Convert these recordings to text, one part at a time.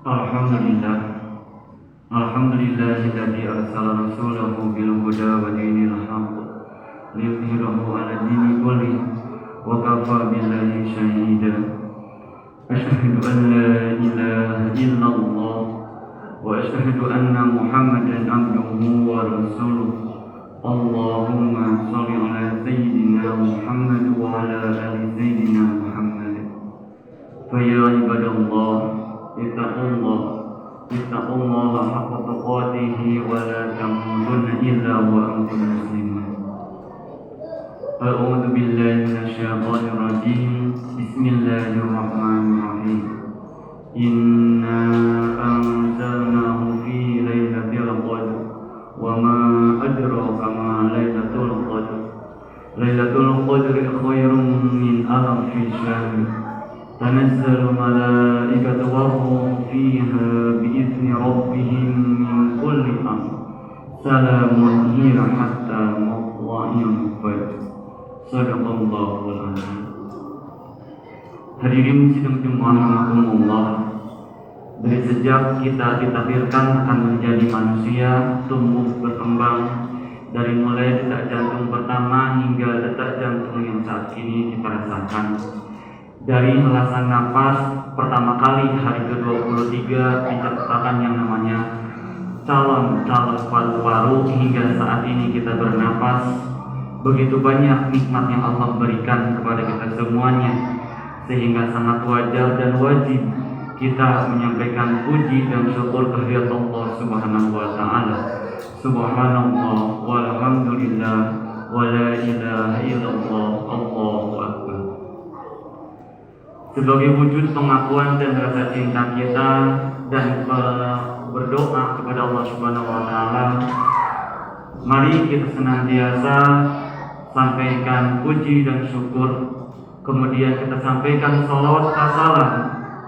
Alhamdulillah, Alhamdulillahilladzi arsala rasulahu bil huda wa dinil haqq liyudhhirahu 'ala dini kullihi wa kafa billahi shahida. Asyhadu an la ilaha illallah wa asyhadu anna Muhammadan abduhu wa rasuluh. Allahumma shalli 'ala sayyidina Muhammad wa 'ala ali sayyidina Muhammad. Fa ya ibadallah, ittaqullaha haqqa tuqatih wa la tamutunna illa wa antum muslimun. A'udzu billahi minasyaitonir rajim. Bismillahirrahmanirrahim. Inna anzalnahu fi lailatul qadr wa ma adraka ma lailatul qadr. Lailatul qadri khairum min alfi syahr. Tanazzalu malaikatu war-ruhu fiha bi'izni rabbihim min kulli amr. Salamun hiya hatta matla'il fajr. Shadaqallahul azim. Hadirin sidang Jemaah rahimakumullah. Dari sejak kita ditakdirkan akan menjadi manusia, tumbuh berkembang dari mulai detak jantung pertama hingga detak jantung yang saat ini kita rasakan. Dari helasan nafas pertama kali hari ke-23 dicatatkan yang namanya calon paru-paru hingga saat ini kita bernapas. Begitu banyak nikmat yang Allah berikan kepada kita semuanya, sehingga sangat wajar dan wajib kita menyampaikan puji dan syukur kehadirat Allah Subhanahu wa taala. Subhanallah walhamdulillah wa la ilaha illallah, Allahu akbar. Sebagai wujud pengakuan dan rasa cinta kita dan berdoa kepada Allah Subhanahu wa taala, mari kita senantiasa sampaikan puji dan syukur. Kemudian kita sampaikan salawat salam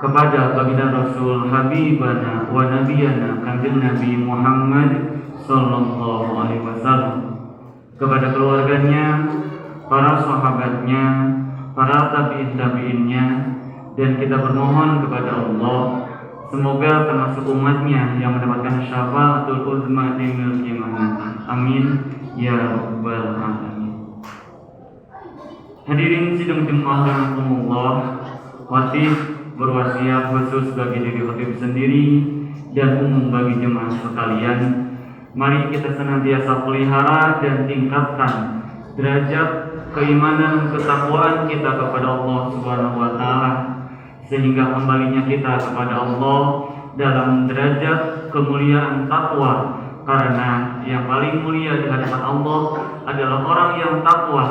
kepada baginda Rasul Habibana wa Nabiyana Kanjeng Nabi Muhammad sallallahu alaihi wasallam, kepada keluarganya, para sahabatnya, para tabi'in-tabi'innya, dan kita bermohon kepada Allah semoga termasuk umatnya yang mendapatkan syafaatul uzma di yaumil qiyamah. Amin ya rabbal alamin. Hadirin sidang jemaah rahimakumullah, khatib berwasiat khusus bagi diri khatib sendiri dan umum bagi jemaah sekalian. Mari kita senantiasa pelihara dan tingkatkan derajat keimanan ketakwaan kita kepada Allah Subhanahu wa taala, sehingga kembalinya kita kepada Allah dalam derajat kemuliaan takwa. Karena yang paling mulia di hadapan Allah adalah orang yang takwa,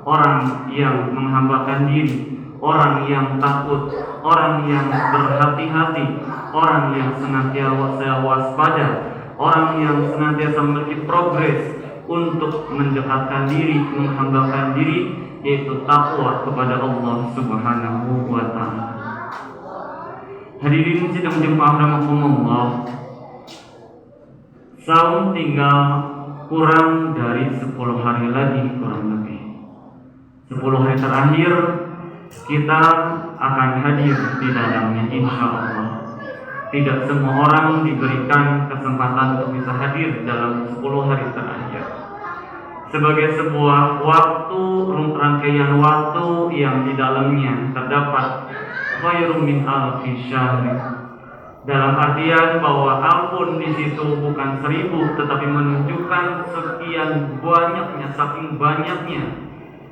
orang yang menghambakan diri, orang yang takut, orang yang berhati-hati, orang yang senantiasa waspada, orang yang senantiasa memiliki progres untuk mendekatkan diri, menghambakan diri, yaitu takwa kepada Allah Subhanahu wa taala. Hadirin sidang jemaah rahimakumullah, saum tinggal kurang dari 10 hari lagi, kurang lebih 10 hari terakhir kita akan hadir di dalamnya, insya Allah. Tidak semua orang diberikan kesempatan untuk bisa hadir dalam 10 hari terakhir, sebagai sebuah waktu, rangkaian waktu yang di dalamnya terdapat khairum min alfi syahr. Dalam artian bahwa ampun di situ bukan 1000, tetapi menunjukkan sekian banyaknya, saking banyaknya,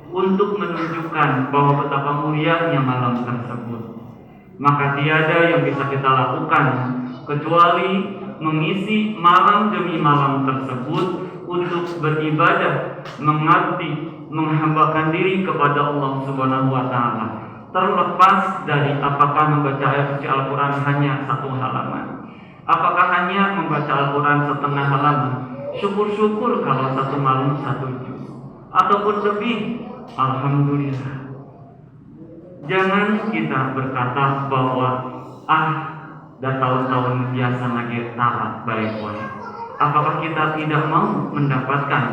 untuk menunjukkan bahwa betapa mulianya malam tersebut. Maka tiada yang bisa kita lakukan kecuali mengisi malam demi malam tersebut untuk beribadah, mengabdi, menghambakan diri kepada Allah Subhanahu wa taala. Terlepas dari apakah membaca ayat suci Al-Quran hanya 1 halaman, apakah hanya membaca Al-Quran setengah halaman, syukur-syukur kalau 1 malam 1 juz, ataupun lebih, alhamdulillah. Jangan kita berkata bahwa dah tahun-tahun biasa lagi tarat baik wae. Apakah kita tidak mau mendapatkan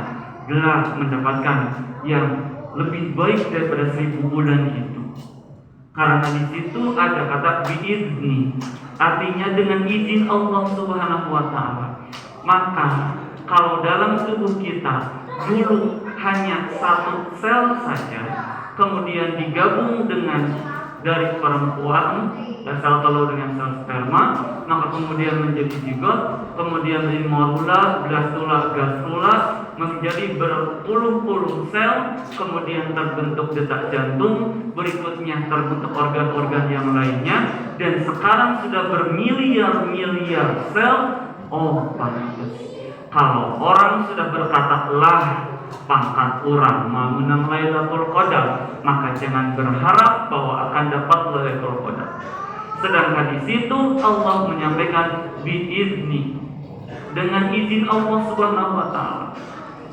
gelar, mendapatkan yang lebih baik daripada 1000 bulan itu? Karena di situ ada kata biizni, artinya dengan izin Allah Subhanahu wa taala. Maka kalau dalam tubuh kita dulu hanya satu sel saja, kemudian digabung dengan dari perempuan sel telur dengan sel sperma, maka kemudian menjadi zigot, kemudian menjadi morula, gastrula, menjadi berpuluh-puluh sel, kemudian terbentuk detak jantung, berikutnya terbentuk organ-organ yang lainnya, dan sekarang sudah bermiliar-miliar sel. Oh, pantas kalau orang sudah berkata lah pangkat orang menang Lailatul Qadar, maka jangan berharap bahwa akan dapat Lailatul Qadar. Sedangkan di situ Allah menyampaikan biizni, dengan izin Allah Subhanahu wa taala.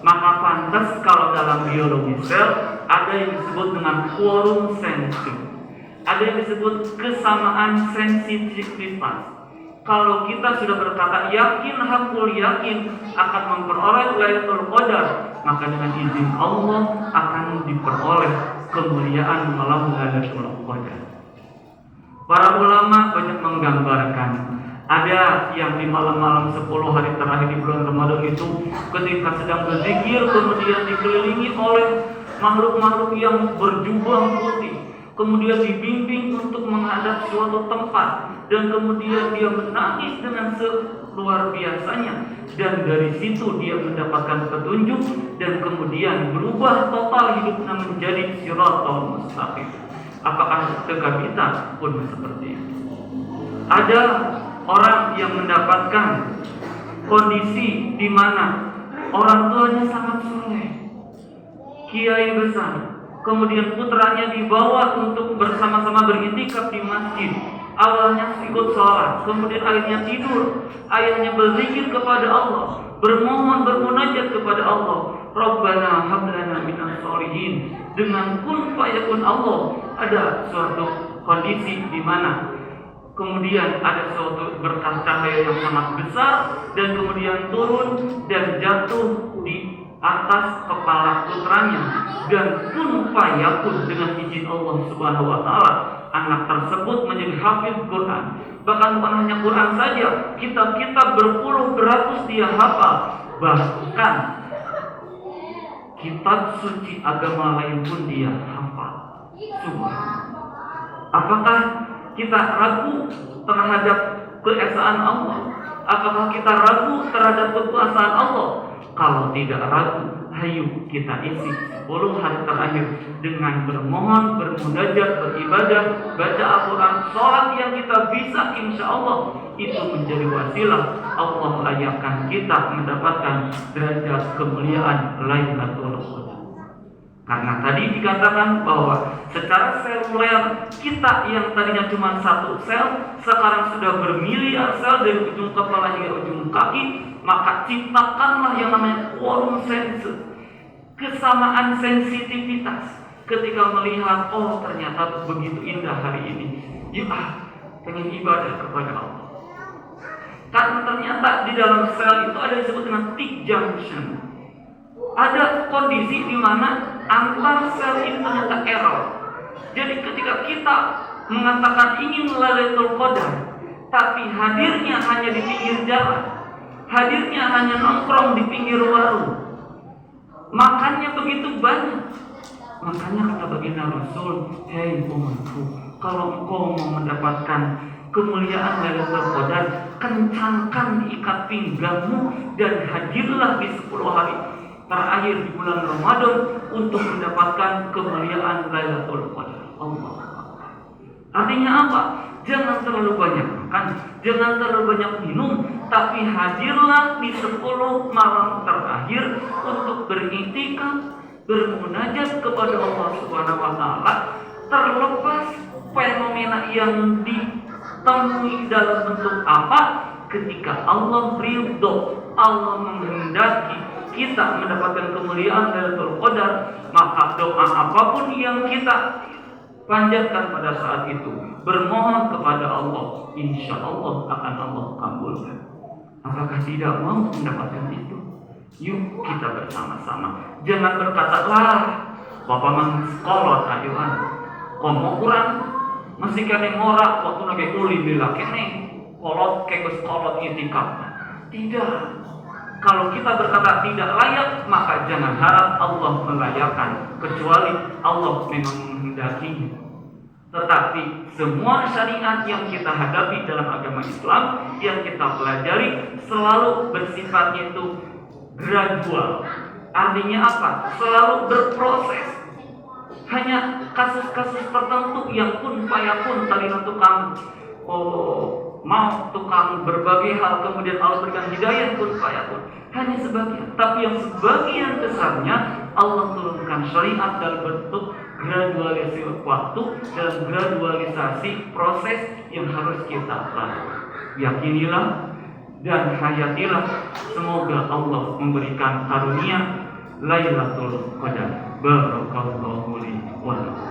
Maka pantas kalau dalam biologi sel ada yang disebut dengan quorum sensing, ada yang disebut kesamaan sensitivitas. Kalau kita sudah berkata yakin, hakul yakin akan memperoleh Lailatul Qadar, maka dengan izin Allah akan diperoleh kemuliaan malam Lailatul Qadar. Para ulama banyak menggambarkan, ada yang di malam-malam 10 hari terakhir di bulan Ramadan itu ketika sedang berzikir, kemudian dikelilingi oleh makhluk-makhluk yang berjubah putih, kemudian dibimbing untuk menghadap suatu tempat, dan kemudian dia menangis dengan seluar biasanya, dan dari situ dia mendapatkan petunjuk, dan kemudian berubah total hidupnya menjadi siratal mustaqim. Apakah kita pun seperti itu? Ada orang yang mendapatkan kondisi di mana orang tuanya sangat soleh, kiai besar, kemudian putranya dibawa untuk bersama-sama beriktikaf di masjid. Awalnya ikut sholat, kemudian akhirnya tidur, akhirnya berzikir kepada Allah, bermunajat kepada Allah. Rabbana hab lana minas sholihin. Dengan kun fayakun Allah ada suatu kondisi di mana kemudian ada suatu berkah cahaya yang sangat besar, dan kemudian turun dan jatuh di atas kepala putranya, dan kun fayakun dengan izin Allah Subhanahu wa taala anak tersebut menjadi hafiz Quran. Bahkan bukan hanya Quran saja, kitab-kitab berpuluh beratus dia hafal, bahkan kitab suci agama lain pun dia hafal. Subhanallah. Apakah kita ragu terhadap keesaan Allah? Apakah kita ragu terhadap kekuasaan Allah? Kalau tidak ragu, ayo kita isi 10 hari terakhir dengan bermohon, bermunajat, beribadah, baca Al-Quran, sholat yang kita bisa, insya Allah itu menjadi wasilah Allah layakkan kita mendapatkan derajat kemuliaan Lailatul Qadar. Karena tadi dikatakan bahwa secara seluler kita yang tadinya cuma satu sel, sekarang sudah bermiliar sel dari ujung kepala hingga ujung kaki. Maka ciptakanlah yang namanya quorum sensing, kesamaan sensitivitas. Ketika melihat, oh ternyata begitu indah hari ini, pengen ibadah kepada Allah. Karena ternyata di dalam sel itu ada yang disebut dengan tick junction. Ada kondisi di mana antar sel ini ternyata error. Jadi ketika kita mengatakan ingin Lailatul Qadar, tapi hadirnya hanya di pinggir jalan, hadirnya hanya nongkrong di pinggir warung, makannya begitu banyak. Makanya kata baginda Rasul, hei umatku, kalau engkau mau mendapatkan kemuliaan Lailatul Qadar, kencangkan ikat pinggangmu dan hadirlah di 10 hari terakhir di bulan Ramadan untuk mendapatkan kemuliaan Lailatul Qadar. Allah. Artinya apa? Jangan terlalu banyak makan, jangan terlalu banyak minum, tapi hadirlah di 10 malam terakhir untuk beriktikaf, bermunajat kepada Allah Subhanahu wa taala, terlepas fenomena yang ditemui dalam bentuk apa. Ketika Allah ridho, Allah menghendaki kita mendapatkan kemuliaan Lailatul Qadar, maka doa apapun yang kita panjatkan pada saat itu, bermohon kepada Allah, insya Allah akan Allah kabulkan. Apakah tidak mau mendapatkan itu? Yuk kita bersama-sama. Jangan berkata lah, Bapak mengkolot ayuhan, komo kurang, masih kene ngorak waktu nage uli bila kene kolot kegus kolot itikaf. Tidak. Kalau kita berkata tidak layak, maka jangan harap Allah melayakkan, kecuali Allah memang menghendaki. Tetapi semua syariat yang kita hadapi dalam agama Islam, yang kita pelajari, selalu bersifatnya itu gradual. Artinya apa? Selalu berproses. Hanya kasus-kasus tertentu yang pun fayakun tadi tukang mau tukang berbagai hal, kemudian Allah berikan hidayah pun fayakun. Hanya sebagian. Tapi yang sebagian besarnya Allah turunkan syariat dalam bentuk gradualisasi waktu dan gradualisasi proses yang harus kita lalui. Yakinilah dan hayatilah, semoga Allah memberikan karunia Lailatul Qadar. Barakallahu li wa lakum.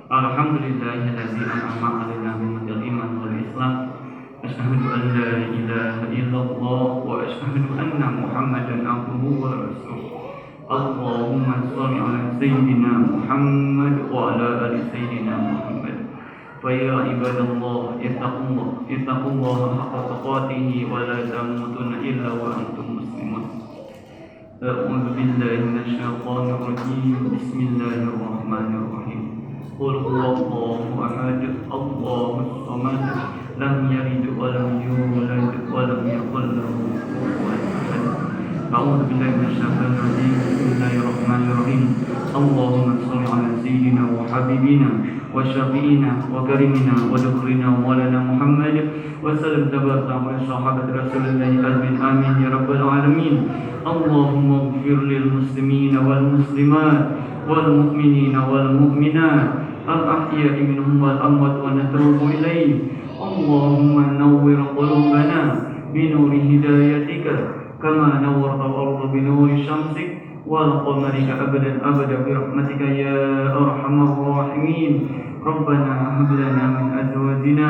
Alhamdulillahilladzi an'ama 'alaina bimadil iman wal islam. Asyhadu an la ilaha illallah wa asyhadu anna Muhammadan abduhu wa rasuluh. Allahumma shalli 'ala sayyidina Muhammad wa 'ala ali sayyidina Muhammad. Fa ya ibadallah ittaqullaha haqqa tuqatih wa la tamutunna illa wa antum muslimun. A'udzu billahi minasyaitonir rajim. Bismillahirrahmanirrahim. Qul huwallahu ahad, Allahus samad, lam yalid wa lam yulad wa lam yakul lahu kufuwan ahad. A'udzu billahi minasyaitonir rajim. Bismillahirrahmanirrahim. Allahumma shalli 'ala sayyidina wa habibina wa syafi'ina wa karimina wa dhukrina wa maulana Muhammad wa sallam tabaraka wa sahabat Rasulullah amin ya rabbal alamin. Allahumma ighfir lil muslimina wal muslimat wal mu'minina wal mu'minat al-ahya'i minhum wal amwat wa natubu ilaih. Allahumma nawwir qulubana bi nuri hidayatika kama nawwarta al-ardha bi nuri syamsik wal qamari abadan abada bi rahmatika ya arhamar rahimin. Rabbana hab lana min azwajina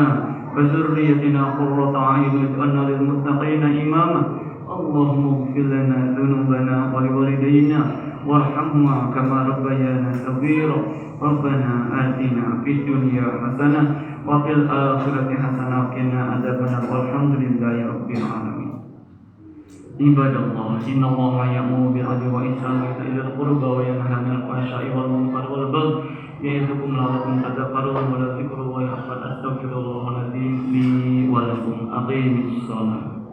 wa dhurriyyatina qurrata a'yun waj'alna lil muttaqina imama. Allahumma ighfir lana dhunubana wa liwalidayna warhamhuma kama rabbayana saghira. Rabbana atina fid dunya hasanah wa fil akhirati hasanah wa qina adzabannar. Walhamdulillahi rabbil alamin. Ibadallah, innallaha ya'muru bil 'adli wa ihsani wa ita'i dzil qurba wa yanha 'anil fahsya'i wal munkari wal baghi ya'idukum la'allakum tadhakkarun. Wa la dzikrullahi akbar. Astaghfirullahal adzim li wa lakum. Aqimis shalah.